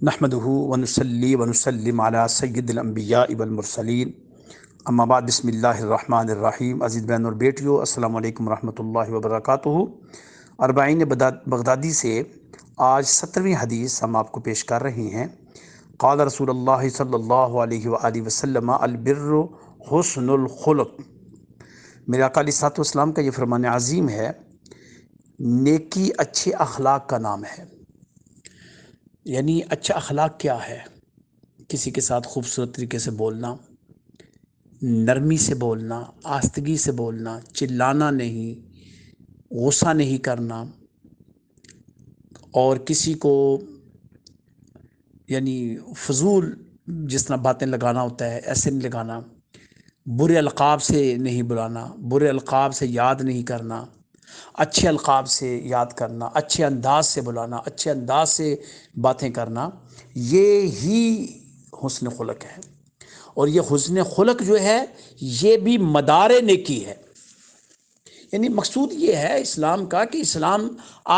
نحمدہ ونصلی ونسلم علی سید الانبیاء والمرسلین اما بعد بسم اللہ الرحمن الرحیم۔ عزیز بہن اور بیٹیوں، السلام علیکم ورحمۃ اللہ وبرکاتہ۔ اربعین بغدادی سے آج 17ویں حدیث ہم آپ کو پیش کر رہے ہیں۔ قال رسول اللہ صلی اللہ علیہ وآلہ وسلم البر حسن الخلق۔ میرے آقا علیہ الصلوۃ والسلام کا یہ فرمان عظیم ہے، نیکی اچھے اخلاق کا نام ہے۔ یعنی اچھا اخلاق کیا ہے؟ کسی کے ساتھ خوبصورت طریقے سے بولنا، نرمی سے بولنا، آستگی سے بولنا، چلانا نہیں، غصہ نہیں کرنا، اور کسی کو یعنی فضول جس طرح باتیں لگانا ہوتا ہے ایسے نہیں لگانا، برے القاب سے نہیں بلانا، برے القاب سے یاد نہیں کرنا، اچھے القاب سے یاد کرنا، اچھے انداز سے بلانا، اچھے انداز سے باتیں کرنا، یہ ہی حسن خلق ہے۔ اور یہ حسن خلق جو ہے یہ بھی مدار نیکی ہے۔ یعنی مقصود یہ ہے اسلام کا کہ اسلام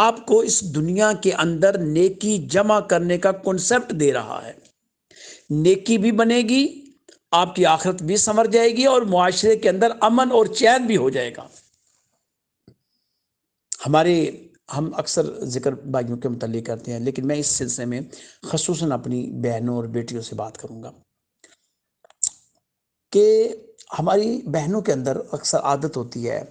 آپ کو اس دنیا کے اندر نیکی جمع کرنے کا کنسپٹ دے رہا ہے۔ نیکی بھی بنے گی، آپ کی آخرت بھی سنور جائے گی، اور معاشرے کے اندر امن اور چین بھی ہو جائے گا۔ ہم اکثر ذکر بھائیوں کے متعلق کرتے ہیں، لیکن میں اس سلسلے میں خصوصاً اپنی بہنوں اور بیٹیوں سے بات کروں گا کہ ہماری بہنوں کے اندر اکثر عادت ہوتی ہے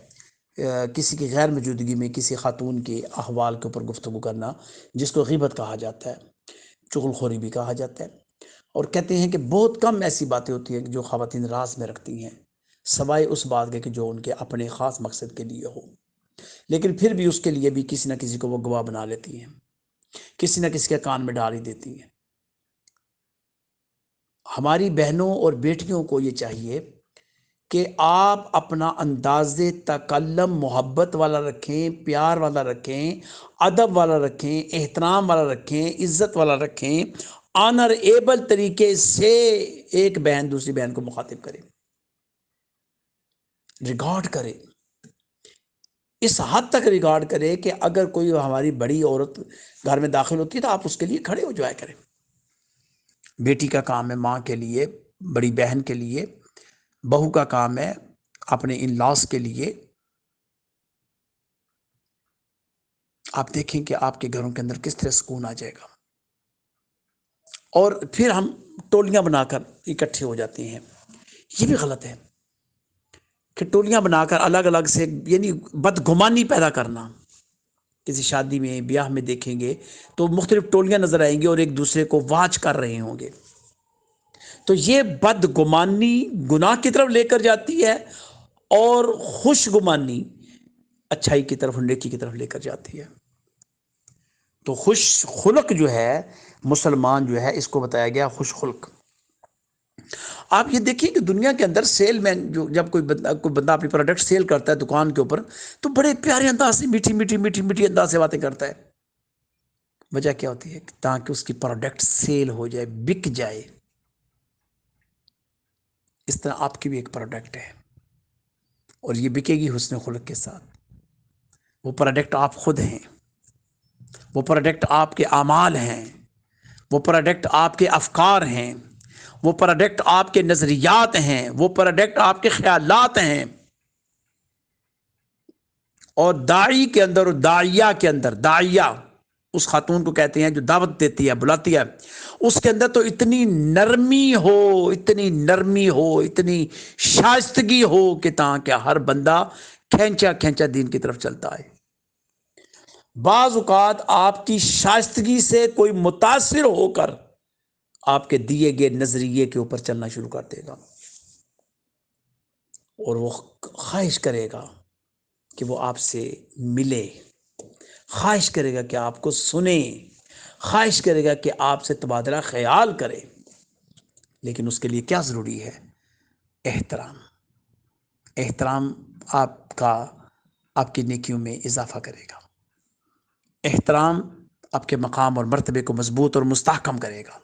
کسی کی غیر موجودگی میں کسی خاتون کے احوال کے اوپر گفتگو کرنا، جس کو غیبت کہا جاتا ہے، چغل خوری بھی کہا جاتا ہے۔ اور کہتے ہیں کہ بہت کم ایسی باتیں ہوتی ہیں جو خواتین راز میں رکھتی ہیں، سوائے اس بات کے کہ جو ان کے اپنے خاص مقصد کے لیے ہو، لیکن پھر بھی اس کے لیے بھی کسی نہ کسی کو وہ گواہ بنا لیتی ہیں، کسی نہ کسی کے کان میں ڈال ہی دیتی ہیں۔ ہماری بہنوں اور بیٹیوں کو یہ چاہیے کہ آپ اپنا انداز تکلم محبت والا رکھیں، پیار والا رکھیں، ادب والا رکھیں، احترام والا رکھیں، عزت والا رکھیں، آنر ایبل طریقے سے ایک بہن دوسری بہن کو مخاطب کرے، ریگارڈ کرے، اس حد تک ریگارڈ کرے کہ اگر کوئی ہماری بڑی عورت گھر میں داخل ہوتی ہے تو آپ اس کے لیے کھڑے ہو جایا کریں۔ بیٹی کا کام ہے ماں کے لیے، بڑی بہن کے لیے، بہو کا کام ہے اپنے ان لاس کے لیے۔ آپ دیکھیں کہ آپ کے گھروں کے اندر کس طرح سکون آ جائے گا۔ اور پھر ہم ٹولیاں بنا کر اکٹھے ہو جاتے ہیں، یہ بھی غلط ہے کہ ٹولیاں بنا کر الگ الگ سے یعنی بدگمانی پیدا کرنا۔ کسی شادی میں بیاہ میں دیکھیں گے تو مختلف ٹولیاں نظر آئیں گی اور ایک دوسرے کو واچ کر رہے ہوں گے، تو یہ بدگمانی گناہ کی طرف لے کر جاتی ہے، اور خوش گمانی اچھائی کی طرف، نیکی کی طرف لے کر جاتی ہے۔ تو خوش خلق جو ہے، مسلمان جو ہے، اس کو بتایا گیا خوش خلق۔ آپ یہ دیکھیے کہ دنیا کے اندر سیل مین جو جب کوئی بندہ اپنی پروڈکٹ سیل کرتا ہے دکان کے اوپر، تو بڑے پیارے انداز سے میٹھی میٹھی میٹھی میٹھی انداز سے باتیں کرتا ہے۔ وجہ کیا ہوتی ہے؟ تاکہ اس کی پروڈکٹ سیل ہو جائے، بک جائے۔ اس طرح آپ کی بھی ایک پروڈکٹ ہے، اور یہ بکے گی حسن خلق کے ساتھ۔ وہ پروڈکٹ آپ خود ہیں، وہ پروڈکٹ آپ کے اعمال ہیں، وہ پروڈکٹ آپ کے افکار ہیں، وہ پروڈکٹ آپ کے نظریات ہیں، وہ پروڈکٹ آپ کے خیالات ہیں۔ اور داعی کے اندر اور داعیہ کے اندر، داعیہ اس خاتون کو کہتے ہیں جو دعوت دیتی ہے، بلاتی ہے، اس کے اندر تو اتنی نرمی ہو، اتنی نرمی ہو، اتنی شائستگی ہو کہ تاکہ ہر بندہ کھینچا کھینچا دین کی طرف چلتا ہے۔ بعض اوقات آپ کی شائستگی سے کوئی متاثر ہو کر آپ کے دیے گئے نظریے کے اوپر چلنا شروع کر دے گا، اور وہ خواہش کرے گا کہ وہ آپ سے ملے، خواہش کرے گا کہ آپ کو سنے، خواہش کرے گا کہ آپ سے تبادلہ خیال کرے۔ لیکن اس کے لیے کیا ضروری ہے؟ احترام۔ احترام آپ کی نیکیوں میں اضافہ کرے گا۔ احترام آپ کے مقام اور مرتبے کو مضبوط اور مستحکم کرے گا۔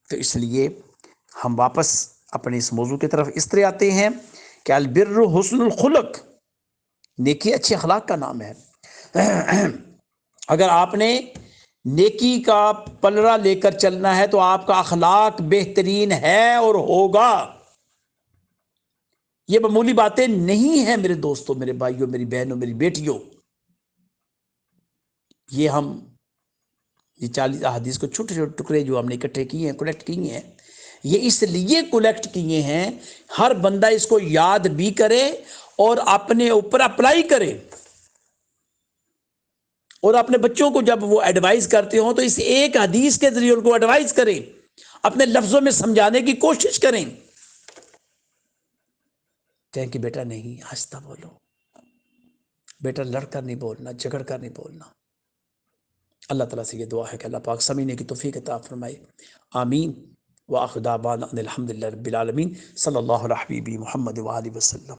تو اس لیے ہم واپس اپنے اس موضوع کی طرف اس طرح آتے ہیں کہ البر حسن الخلق، نیکی اچھے اخلاق کا نام ہے۔ اگر آپ نے نیکی کا پلڑا لے کر چلنا ہے تو آپ کا اخلاق بہترین ہے اور ہوگا. یہ معمولی باتیں نہیں ہیں میرے دوستوں، میرے بھائیوں، میری بہنوں، میری بیٹیوں. یہ 40 احادیث کو چھوٹے چھوٹے ٹکڑے جو ہم نے اکٹھے کیے ہیں، کلیکٹ کیے ہیں، یہ اس لیے کلیکٹ کیے ہیں ہر بندہ اس کو یاد بھی کرے اور اپنے اوپر اپلائی کرے، اور اپنے بچوں کو جب وہ ایڈوائز کرتے ہوں تو اس ایک حدیث کے ذریعے ان کو ایڈوائز کریں، اپنے لفظوں میں سمجھانے کی کوشش کریں. کہیں کہ بیٹا نہیں، آہستہ بولو، بیٹا لڑ کر نہیں بولنا، جھگڑ کر نہیں بولنا. اللہ تعالیٰ سے یہ دعا ہے کہ اللہ پاک سمجھنے کی توفیق عطا فرمائے. آمین. وآخر دعوانا ان الحمد للہ رب العالمین. صلی اللہ علیہ حبیبی محمد وآلہ وسلم.